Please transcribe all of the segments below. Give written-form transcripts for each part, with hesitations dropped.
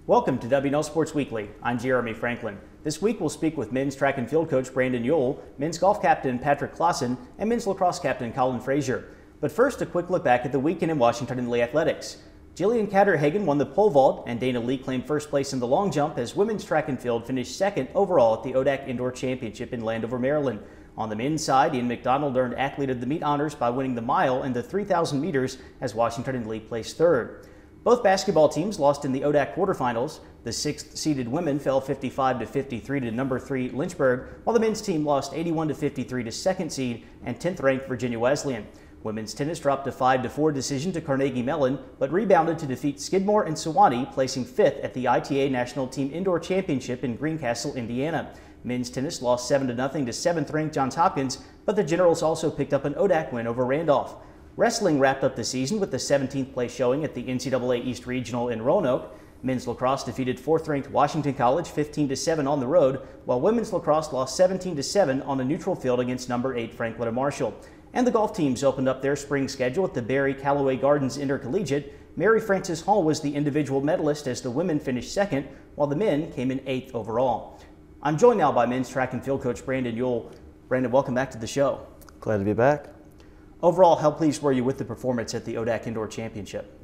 Welcome to WNL Sports Weekly. I'm Jeremy Franklin. This week we'll speak with men's track and field coach Brandon Yule, men's golf captain Patrick Clossin, and men's lacrosse captain Colin Fraser. But first, a quick look back at the weekend in Washington and Lee athletics. Jillian Catterhagen won the pole vault, and Dana Lee claimed first place in the long jump as women's track and field finished second overall at the ODAC Indoor Championship in Landover, Maryland. On the men's side, Ian McDonald earned Athlete of the Meet honors by winning the mile and the 3,000 meters as Washington and Lee placed third. Both basketball teams lost in the ODAC quarterfinals. The 6th-seeded women fell 55-53 to number 3 Lynchburg, while the men's team lost 81-53 to 2nd seed and 10th-ranked Virginia Wesleyan. Women's tennis dropped a 5-4 decision to Carnegie Mellon, but rebounded to defeat Skidmore and Sewanee, placing 5th at the ITA National Team Indoor Championship in Greencastle, Indiana. Men's tennis lost 7-0 to 7th-ranked Johns Hopkins, but the Generals also picked up an ODAC win over Randolph. Wrestling wrapped up the season with the 17th place showing at the NCAA East Regional in Roanoke. Men's lacrosse defeated 4th-ranked Washington College 15-7 on the road, while women's lacrosse lost 17-7 on a neutral field against number 8 Franklin and Marshall. And the golf teams opened up their spring schedule at the Barry Callaway Gardens Intercollegiate. Mary Frances Hall was the individual medalist as the women finished second, while the men came in 8th overall. I'm joined now by men's track and field coach Brandon Yule. Brandon, welcome back to the show. Glad to be back. Overall, how pleased were you with the performance at the ODAC Indoor Championship?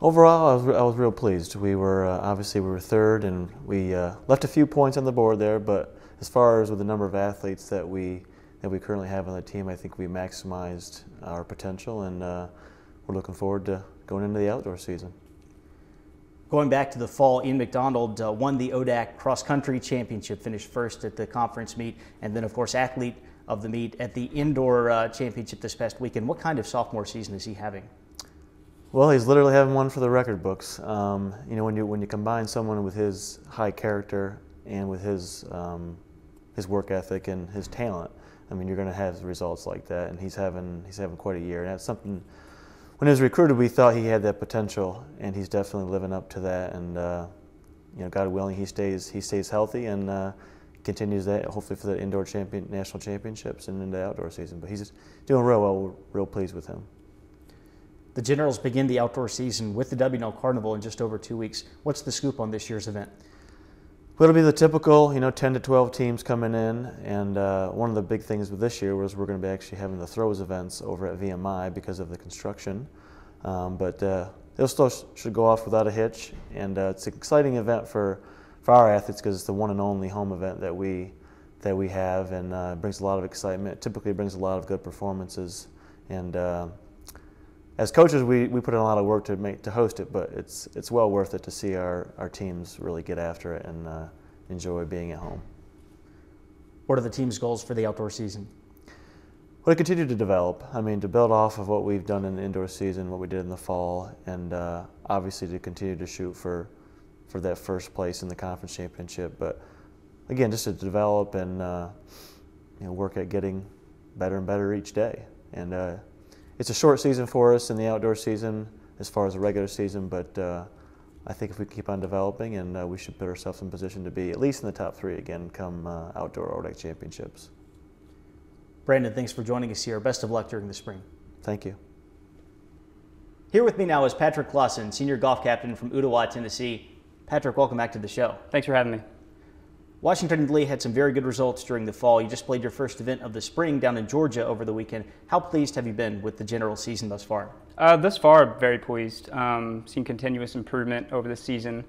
Overall, I was real pleased. We were obviously we were third, and we left a few points on the board there. But as far as with the number of athletes that we currently have on the team, I think we maximized our potential, and we're looking forward to going into the outdoor season. Going back to the fall, Ian McDonald won the ODAC Cross Country Championship, finished first at the conference meet, and then, of course, Athlete of the Meet at the Indoor Championship this past weekend. What kind of sophomore season is he having? Well, he's literally having one for the record books. You know, when you combine someone with his high character and with his work ethic and his talent, I mean, you're going to have results like that. And he's having quite a year. And that's something. When he was recruited, we thought he had that potential, and he's definitely living up to that. And you know, God willing, he stays healthy and continues that, hopefully for the indoor national championships and into the outdoor season. But he's doing real well. We're real pleased with him. The Generals begin the outdoor season with the WNL Carnival in just over 2 weeks. What's the scoop on this year's event? Well, it'll be the typical, 10 to 12 teams coming in, and one of the big things with this year was we're going to be actually having the throws events over at VMI because of the construction. But they'll still should go off without a hitch, and it's an exciting event for our athletes because it's the one and only home event that we have, and it brings a lot of excitement. It typically brings a lot of good performances, and as coaches, we put in a lot of work to host it, but it's well worth it to see our teams really get after it and enjoy being at home. What are the team's goals for the outdoor season? Well, to continue to develop. I mean, to build off of what we've done in the indoor season, what we did in the fall, and obviously to continue to shoot for that first place in the conference championship. But again, just to develop and work at getting better and better each day. And it's a short season for us in the outdoor season as far as the regular season, but I think if we keep on developing, and we should put ourselves in position to be at least in the top 3 again come outdoor ODAC championships. Brandon, thanks for joining us here. Best of luck during the spring. Thank you. Here with me now is Patrick Clossin, senior golf captain from Ottawa, Tennessee. Patrick, welcome back to the show. Thanks for having me. Washington and Lee had some very good results during the fall. You just played your first event of the spring down in Georgia over the weekend. How pleased have you been with the general season thus far? Thus far, very pleased. Seen continuous improvement over the season.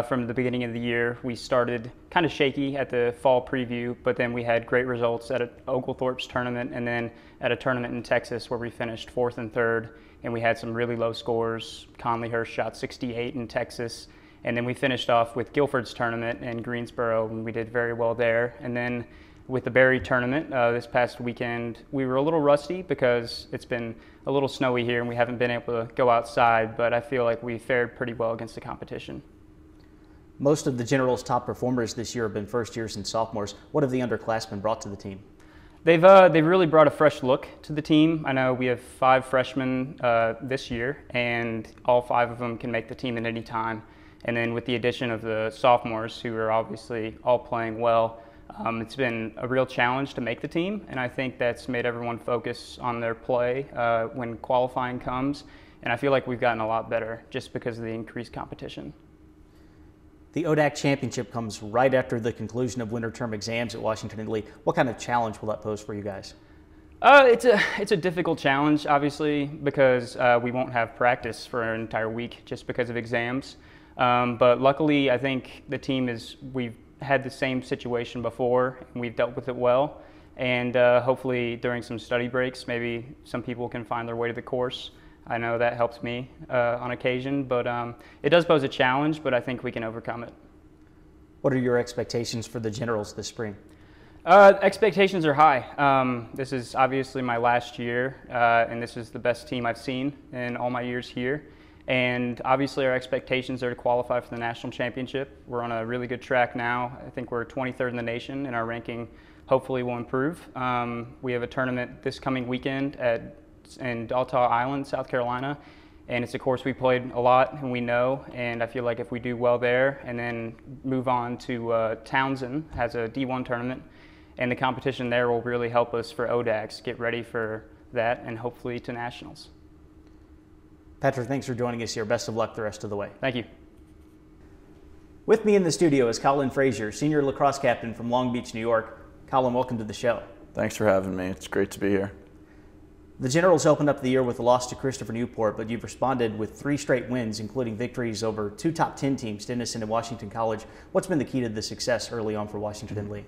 From the beginning of the year, we started kind of shaky at the fall preview, but then we had great results at Oglethorpe's tournament and then at a tournament in Texas where we finished 4th and 3rd, and we had some really low scores. Conley Hurst shot 68 in Texas. And then we finished off with Guilford's tournament in Greensboro, and we did very well there. And then with the Barry tournament this past weekend, we were a little rusty because it's been a little snowy here and we haven't been able to go outside, but I feel like we fared pretty well against the competition. Most of the Generals' top performers this year have been first years and sophomores. What have the underclassmen brought to the team? They've really brought a fresh look to the team. I know we have 5 freshmen this year, and all 5 of them can make the team at any time. And then with the addition of the sophomores, who are obviously all playing well, it's been a real challenge to make the team, and I think that's made everyone focus on their play when qualifying comes. And I feel like we've gotten a lot better just because of the increased competition. The ODAC championship comes right after the conclusion of winter term exams at Washington and Lee. What kind of challenge will that pose for you guys? It's a difficult challenge, obviously, because we won't have practice for an entire week just because of exams. But luckily, I think the team we've had the same situation before, and we've dealt with it well. And hopefully, during some study breaks, maybe some people can find their way to the course. I know that helps me on occasion, but it does pose a challenge, but I think we can overcome it. What are your expectations for the Generals this spring? Expectations are high. This is obviously my last year, and this is the best team I've seen in all my years here. And obviously our expectations are to qualify for the national championship. We're on a really good track now. I think we're 23rd in the nation, and our ranking hopefully will improve. We have a tournament this coming weekend in Daltall Island, South Carolina. And it's a course we played a lot and we know, and I feel like if we do well there and then move on to Townsend has a D1 tournament, and the competition there will really help us for ODACs, get ready for that and hopefully to nationals. Patrick, thanks for joining us here. Best of luck the rest of the way. Thank you. With me in the studio is Colin Fraser, senior lacrosse captain from Long Beach, New York. Colin, welcome to the show. Thanks for having me. It's great to be here. The Generals opened up the year with a loss to Christopher Newport, but you've responded with 3 straight wins, including victories over 2 top 10 teams, Denison and Washington College. What's been the key to the success early on for Washington and Lee?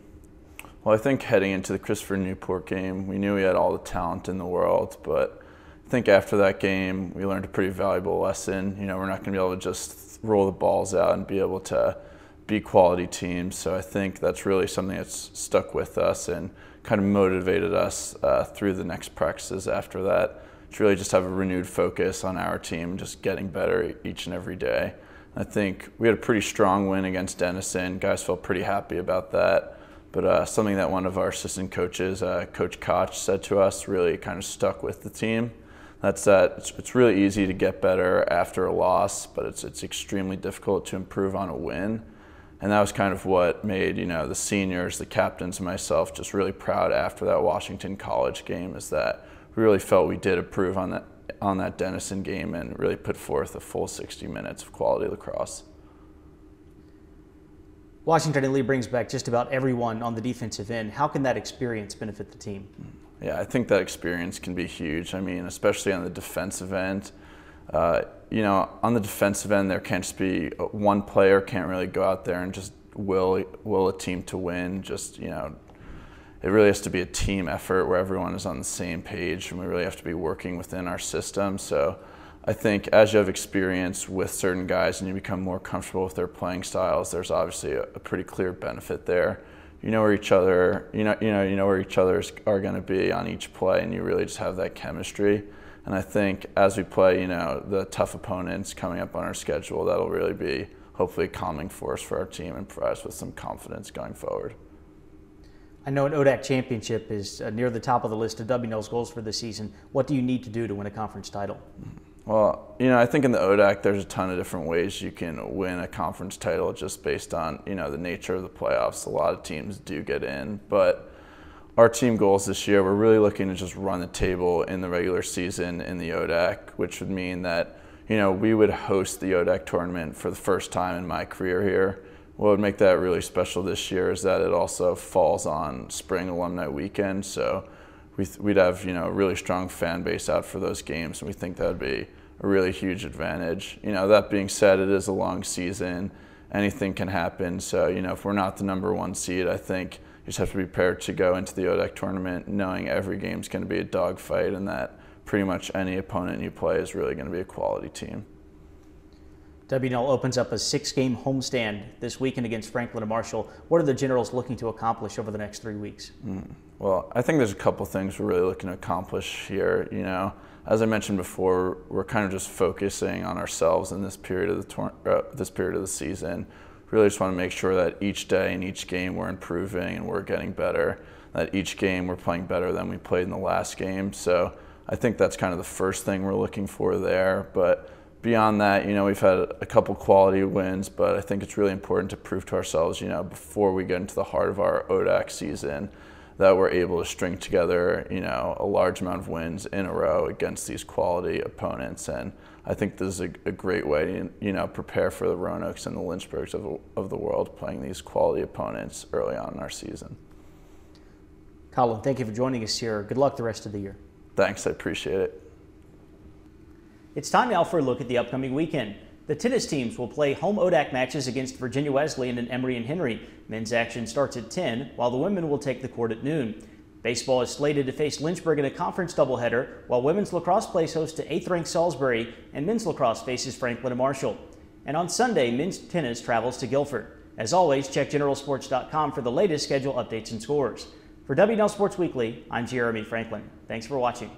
Well, I think heading into the Christopher Newport game, we knew we had all the talent in the world, but I think after that game, we learned a pretty valuable lesson. You know, we're not going to be able to just roll the balls out and be able to be quality teams. So I think that's really something that's stuck with us and kind of motivated us through the next practices after that, to really just have a renewed focus on our team, just getting better each and every day. I think we had a pretty strong win against Denison. Guys felt pretty happy about that. But something that one of our assistant coaches, Coach Koch, said to us really kind of stuck with the team. That's that it's really easy to get better after a loss, but it's extremely difficult to improve on a win. And that was kind of what made, you know, the seniors, the captains, and myself just really proud after that Washington College game, is that we really felt we did improve on that Denison game and really put forth a full 60 minutes of quality lacrosse. Washington and Lee brings back just about everyone on the defensive end. How can that experience benefit the team? Yeah, I think that experience can be huge. I mean, especially on the defensive end. You know, on the defensive end, there can't just be one player can't really go out there and just will a team to win. Just, you know, it really has to be a team effort where everyone is on the same page, and we really have to be working within our system. So I think as you have experience with certain guys and you become more comfortable with their playing styles, there's obviously a pretty clear benefit there. You know where each other, you know where each others are going to be on each play, and you really just have that chemistry. And I think as we play, you know, the tough opponents coming up on our schedule, that'll really be hopefully a calming force for our team and provide us with some confidence going forward. I know an ODAC championship is near the top of the list of WNL's goals for the season. What do you need to do to win a conference title? Well, you know, I think in the ODAC there's a ton of different ways you can win a conference title just based on, you know, the nature of the playoffs. A lot of teams do get in, but our team goals this year, we're really looking to just run the table in the regular season in the ODAC, which would mean that, you know, we would host the ODAC tournament for the first time in my career here. What would make that really special this year is that it also falls on spring alumni weekend, so we'd have, you know, a really strong fan base out for those games, and we think that would be a really huge advantage. You know, that being said, it is a long season. Anything can happen, so, you know, if we're not the #1 seed, I think you just have to be prepared to go into the ODAC tournament knowing every game's going to be a dogfight, and that pretty much any opponent you play is really going to be a quality team. WNL opens up a 6-game homestand this weekend against Franklin and Marshall. What are the Generals looking to accomplish over the next 3 weeks? Well, I think there's a couple things we're really looking to accomplish here. You know, as I mentioned before, we're kind of just focusing on ourselves in this period of the season. Really just want to make sure that each day and each game we're improving and we're getting better. That each game we're playing better than we played in the last game. So I think that's kind of the first thing we're looking for there. But beyond that, you know, we've had a couple quality wins, but I think it's really important to prove to ourselves, you know, before we get into the heart of our ODAC season, that we're able to string together, a large amount of wins in a row against these quality opponents. And I think this is a great way to, prepare for the Roanoke's and the Lynchburgs of the world playing these quality opponents early on in our season. Colin, thank you for joining us here. Good luck the rest of the year. Thanks, I appreciate it. It's time now for a look at the upcoming weekend. The tennis teams will play home ODAC matches against Virginia Wesleyan and Emory and Henry. Men's action starts at 10, while the women will take the court at noon. Baseball is slated to face Lynchburg in a conference doubleheader, while women's lacrosse plays host to 8th-ranked Salisbury, and men's lacrosse faces Franklin and Marshall. And on Sunday, men's tennis travels to Guilford. As always, check generalsports.com for the latest schedule updates and scores. For WNL Sports Weekly, I'm Jeremy Franklin. Thanks for watching.